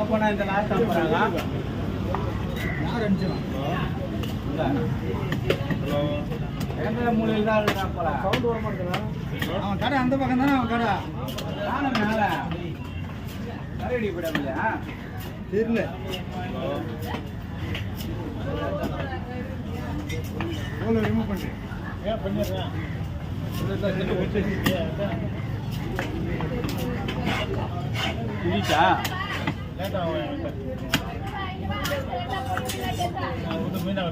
அப்போ நான் இந்த லாஸ்ட் போகிறாங்க யார் அனுப்பிச்சிடும் எந்த மூலையில் தான் இருக்கிறான் போல சவுண்ட் வர மாட்டேங்கிறான் அவன் கடை அந்த பக்கம் தானே அவன் கடை தானே மேலே கரையடி போயிடாமலையா தெரியல எவ்வளோ ரிமூவ் பண்ணி ஏன் பண்ணிடுறேன் புரியுதா லேட்டாக மீனாக